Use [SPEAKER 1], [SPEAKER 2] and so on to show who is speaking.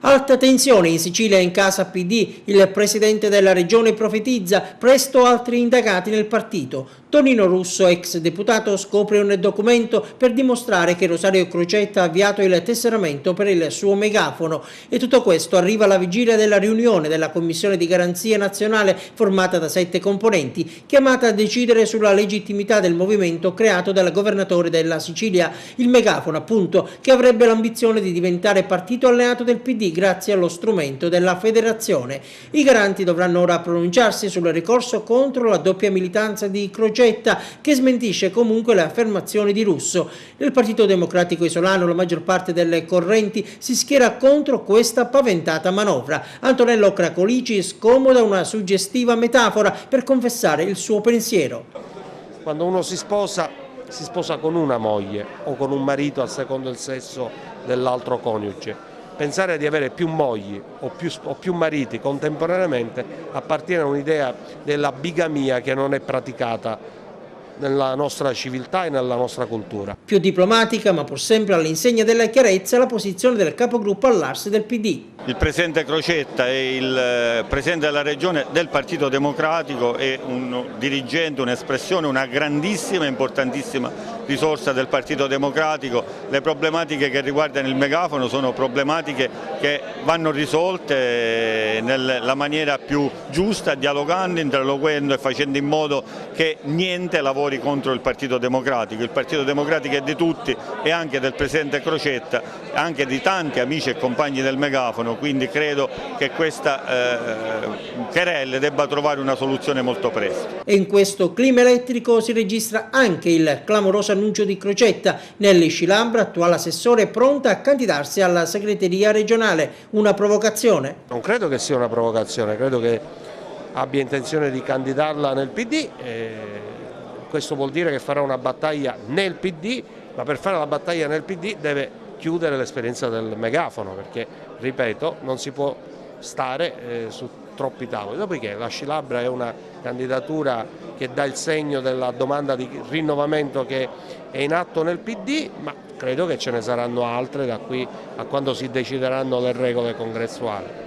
[SPEAKER 1] Alta tensione in Sicilia in casa PD, il presidente della regione profetizza, presto altri indagati nel partito. Tonino Russo, ex deputato, scopre un documento per dimostrare che Rosario Crocetta ha avviato il tesseramento per il suo megafono e tutto questo arriva alla vigilia della riunione della Commissione di Garanzia Nazionale formata da 7 componenti, chiamata a decidere sulla legittimità del movimento creato dal governatore della Sicilia, il megafono appunto, che avrebbe l'ambizione di diventare partito alleato del PD grazie allo strumento della federazione. I garanti dovranno ora pronunciarsi sul ricorso contro la doppia militanza di Crocetta, che smentisce comunque le affermazioni di Russo. Nel Partito Democratico Isolano la maggior parte delle correnti si schiera contro questa paventata manovra. Antonello Cracolici scomoda una suggestiva metafora per confessare il suo pensiero.
[SPEAKER 2] Quando uno si sposa con una moglie o con un marito a secondo il sesso dell'altro coniuge. Pensare di avere più mogli o più mariti contemporaneamente appartiene a un'idea della bigamia che non è praticata nella nostra civiltà e nella nostra cultura.
[SPEAKER 1] Più diplomatica, ma pur sempre all'insegna della chiarezza, la posizione del capogruppo all'Ars del PD.
[SPEAKER 3] Il presidente Crocetta è il presidente della regione del Partito Democratico, è un dirigente, un'espressione, una grandissima e importantissima risorsa del Partito Democratico. Le problematiche che riguardano il megafono sono problematiche che vanno risolte nella maniera più giusta, dialogando, interloquendo e facendo in modo che niente lavori contro il Partito Democratico. Il Partito Democratico è di tutti e anche del presidente Crocetta, anche di tanti amici e compagni del megafono, quindi credo che questa querelle debba trovare una soluzione molto presto.
[SPEAKER 1] E in questo clima elettrico si registra anche il clamoroso annuncio di Crocetta. Nelly Scilabra, attuale assessore, pronta a candidarsi alla segreteria regionale. Una provocazione?
[SPEAKER 2] Non credo che sia una provocazione, credo che abbia intenzione di candidarla nel PD. Questo vuol dire che farà una battaglia nel PD, ma per fare la battaglia nel PD deve chiudere l'esperienza del megafono, perché, ripeto, non si può stare su troppi tavoli. Dopodiché la Scilabra è una candidatura che dà il segno della domanda di rinnovamento che è in atto nel PD, ma credo che ce ne saranno altre da qui a quando si decideranno le regole congressuali.